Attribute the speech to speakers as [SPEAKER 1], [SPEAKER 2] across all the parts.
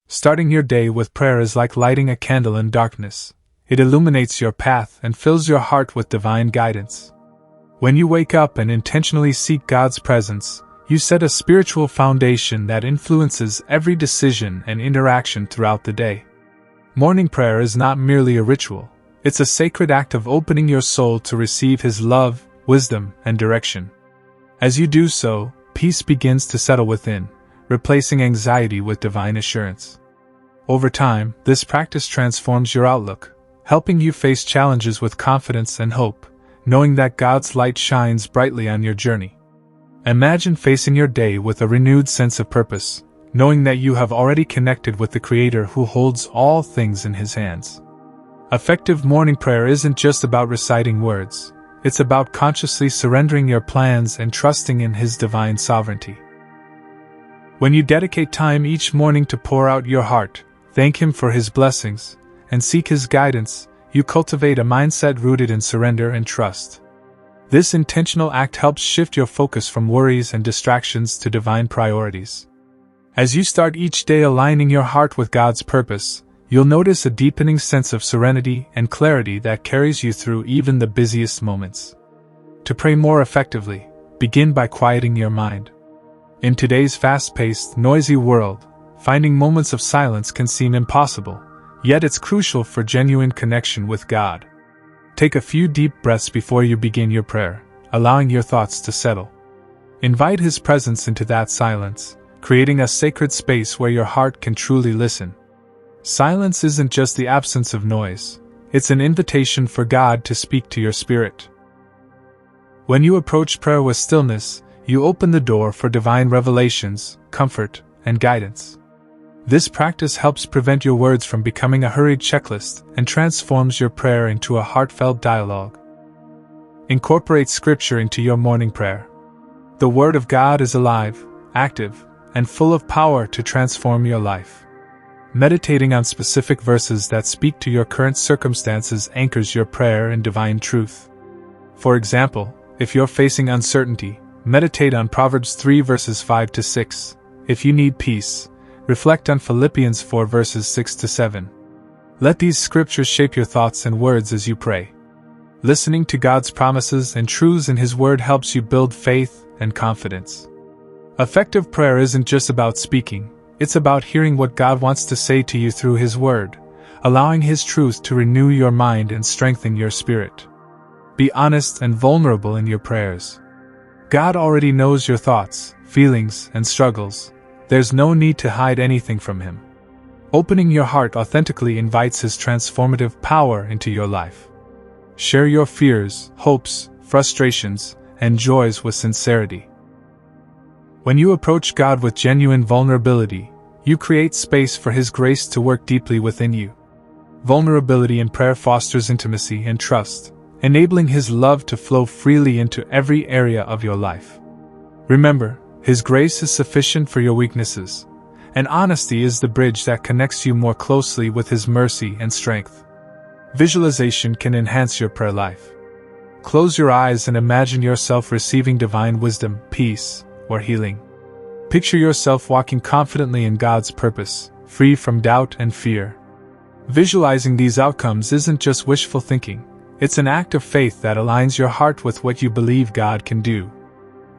[SPEAKER 1] Starting your day with prayer is like lighting a candle in darkness. It illuminates your path and fills your heart with divine guidance. When you wake up and intentionally seek God's presence, you set a spiritual foundation that influences every decision and interaction throughout the day. Morning prayer is not merely a ritual, it's a sacred act of opening your soul to receive His love, wisdom, and direction. As you do so, peace begins to settle within, replacing anxiety with divine assurance. Over time, this practice transforms your outlook, helping you face challenges with confidence and hope, knowing that God's light shines brightly on your journey. Imagine facing your day with a renewed sense of purpose, knowing that you have already connected with the Creator who holds all things in His hands. Effective morning prayer isn't just about reciting words, it's about consciously surrendering your plans and trusting in His divine sovereignty. When you dedicate time each morning to pour out your heart, thank Him for His blessings, and seek His guidance, you cultivate a mindset rooted in surrender and trust. This intentional act helps shift your focus from worries and distractions to divine priorities. As you start each day aligning your heart with God's purpose, you'll notice a deepening sense of serenity and clarity that carries you through even the busiest moments. To pray more effectively, begin by quieting your mind. In today's fast-paced, noisy world, finding moments of silence can seem impossible, yet it's crucial for genuine connection with God. Take a few deep breaths before you begin your prayer, allowing your thoughts to settle. Invite His presence into that silence, creating a sacred space where your heart can truly listen. Silence isn't just the absence of noise, it's an invitation for God to speak to your spirit. When you approach prayer with stillness, you open the door for divine revelations, comfort, and guidance. This practice helps prevent your words from becoming a hurried checklist and transforms your prayer into a heartfelt dialogue. Incorporate Scripture into your morning prayer. The Word of God is alive, active, and full of power to transform your life. Meditating on specific verses that speak to your current circumstances anchors your prayer in divine truth. For example, if you're facing uncertainty, meditate on Proverbs 3 verses 5 to 6. If you need peace, reflect on Philippians 4 verses 6 to 7. Let these scriptures shape your thoughts and words as you pray. Listening to God's promises and truths in His Word helps you build faith and confidence. Effective prayer isn't just about speaking, it's about hearing what God wants to say to you through His Word, allowing His truth to renew your mind and strengthen your spirit. Be honest and vulnerable in your prayers. God already knows your thoughts, feelings, and struggles. There's no need to hide anything from Him. Opening your heart authentically invites His transformative power into your life. Share your fears, hopes, frustrations, and joys with sincerity. When you approach God with genuine vulnerability, you create space for His grace to work deeply within you. Vulnerability in prayer fosters intimacy and trust, enabling His love to flow freely into every area of your life. Remember, His grace is sufficient for your weaknesses, and honesty is the bridge that connects you more closely with His mercy and strength. Visualization can enhance your prayer life. Close your eyes and imagine yourself receiving divine wisdom, peace, or healing. Picture yourself walking confidently in God's purpose, free from doubt and fear. Visualizing these outcomes isn't just wishful thinking, it's an act of faith that aligns your heart with what you believe God can do.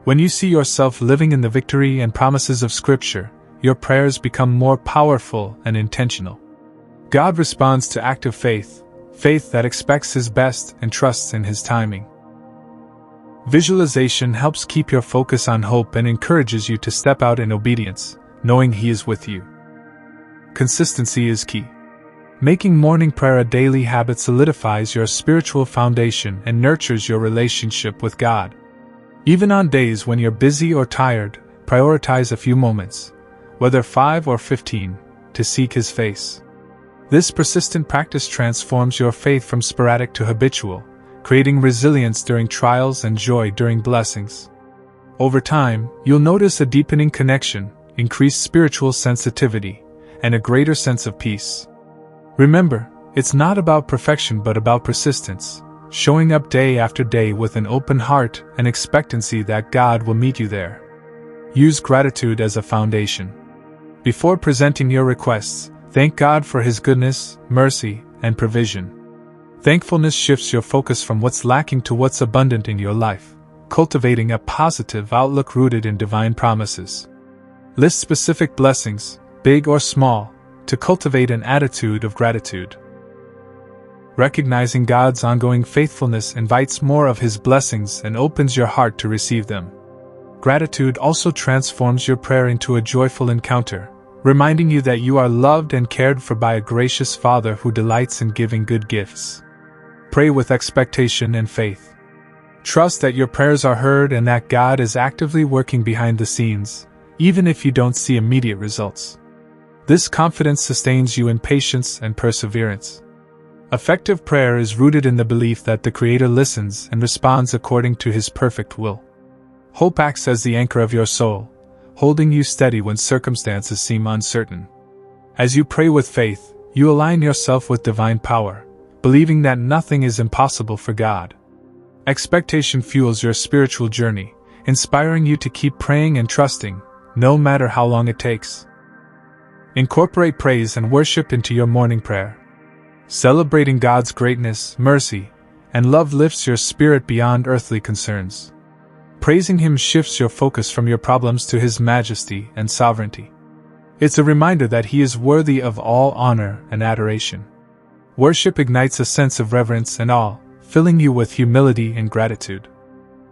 [SPEAKER 1] When you see yourself living in the victory and promises of Scripture, your prayers become more powerful and intentional. God responds to active faith, faith that expects His best and trusts in His timing. Visualization helps keep your focus on hope and encourages you to step out in obedience, knowing He is with you. Consistency is key. Making morning prayer a daily habit solidifies your spiritual foundation and nurtures your relationship with God. Even on days when you're busy or tired, prioritize a few moments, whether 5 or 15, to seek His face. This persistent practice transforms your faith from sporadic to habitual, creating resilience during trials and joy during blessings. Over time, you'll notice a deepening connection, increased spiritual sensitivity, and a greater sense of peace. Remember, it's not about perfection but about persistence, showing up day after day with an open heart and expectancy that God will meet you there. Use gratitude as a foundation. Before presenting your requests, thank God for His goodness, mercy, and provision. Thankfulness shifts your focus from what's lacking to what's abundant in your life, cultivating a positive outlook rooted in divine promises. List specific blessings, big or small, to cultivate an attitude of gratitude. Recognizing God's ongoing faithfulness invites more of His blessings and opens your heart to receive them. Gratitude also transforms your prayer into a joyful encounter, reminding you that you are loved and cared for by a gracious Father who delights in giving good gifts. Pray with expectation and faith. Trust that your prayers are heard and that God is actively working behind the scenes, even if you don't see immediate results. This confidence sustains you in patience and perseverance. Effective prayer is rooted in the belief that the Creator listens and responds according to His perfect will. Hope acts as the anchor of your soul, holding you steady when circumstances seem uncertain. As you pray with faith, you align yourself with divine power, believing that nothing is impossible for God. Expectation fuels your spiritual journey, inspiring you to keep praying and trusting, no matter how long it takes. Incorporate praise and worship into your morning prayer. Celebrating God's greatness, mercy, and love lifts your spirit beyond earthly concerns. Praising Him shifts your focus from your problems to His majesty and sovereignty. It's a reminder that He is worthy of all honor and adoration. Worship ignites a sense of reverence and awe, filling you with humility and gratitude.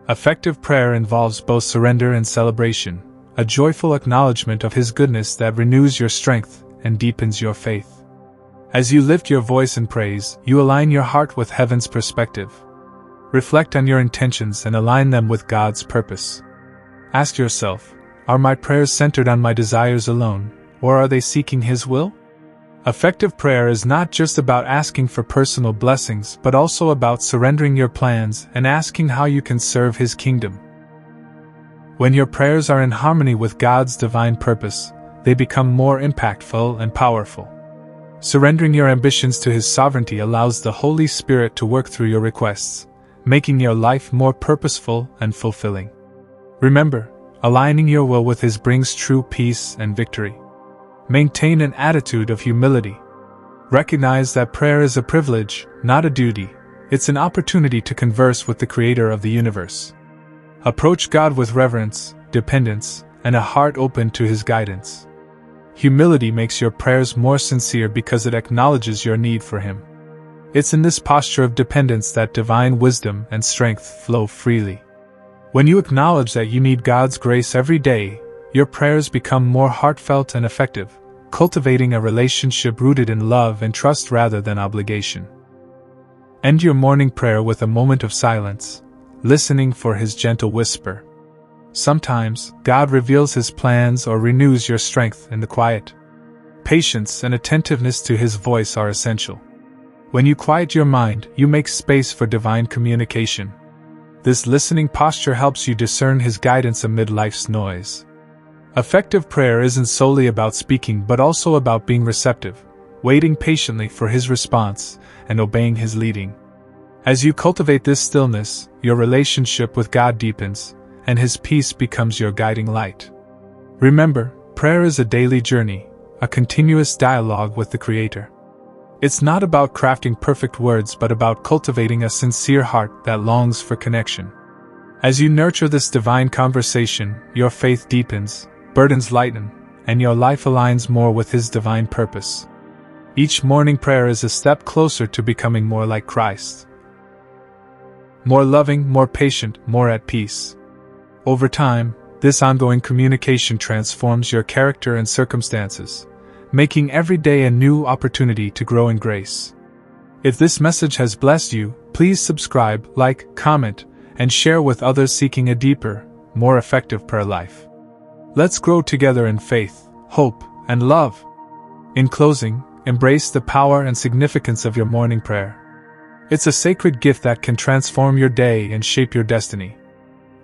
[SPEAKER 1] Effective prayer involves both surrender and celebration, a joyful acknowledgement of His goodness that renews your strength and deepens your faith. As you lift your voice in praise, you align your heart with heaven's perspective. Reflect on your intentions and align them with God's purpose. Ask yourself, are my prayers centered on my desires alone, or are they seeking His will? Effective prayer is not just about asking for personal blessings, but also about surrendering your plans and asking how you can serve His kingdom. When your prayers are in harmony with God's divine purpose, they become more impactful and powerful. Surrendering your ambitions to His sovereignty allows the Holy Spirit to work through your requests, making your life more purposeful and fulfilling. Remember, aligning your will with His brings true peace and victory. Maintain an attitude of humility. Recognize that prayer is a privilege, not a duty. It's an opportunity to converse with the Creator of the universe. Approach God with reverence, dependence, and a heart open to His guidance. Humility makes your prayers more sincere because it acknowledges your need for Him. It's in this posture of dependence that divine wisdom and strength flow freely. When you acknowledge that you need God's grace every day, your prayers become more heartfelt and effective, cultivating a relationship rooted in love and trust rather than obligation. End your morning prayer with a moment of silence, listening for His gentle whisper. Sometimes, God reveals His plans or renews your strength in the quiet. Patience and attentiveness to His voice are essential. When you quiet your mind, you make space for divine communication. This listening posture helps you discern His guidance amid life's noise. Effective prayer isn't solely about speaking but also about being receptive, waiting patiently for His response, and obeying His leading. As you cultivate this stillness, your relationship with God deepens, and His peace becomes your guiding light. Remember, prayer is a daily journey, a continuous dialogue with the Creator. It's not about crafting perfect words but about cultivating a sincere heart that longs for connection. As you nurture this divine conversation, your faith deepens, burdens lighten, and your life aligns more with His divine purpose. Each morning prayer is a step closer to becoming more like Christ. More loving, more patient, more at peace. Over time, this ongoing communication transforms your character and circumstances, making every day a new opportunity to grow in grace. If this message has blessed you, please subscribe, like, comment, and share with others seeking a deeper, more effective prayer life. Let's grow together in faith, hope, and love. In closing, embrace the power and significance of your morning prayer. It's a sacred gift that can transform your day and shape your destiny.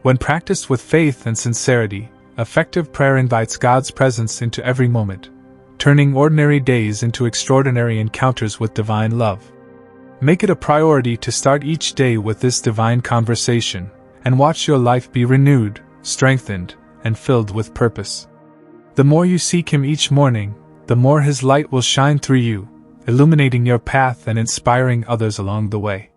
[SPEAKER 1] When practiced with faith and sincerity, effective prayer invites God's presence into every moment, turning ordinary days into extraordinary encounters with divine love. Make it a priority to start each day with this divine conversation, and watch your life be renewed, strengthened, and filled with purpose. The more you seek Him each morning, the more His light will shine through you, illuminating your path and inspiring others along the way.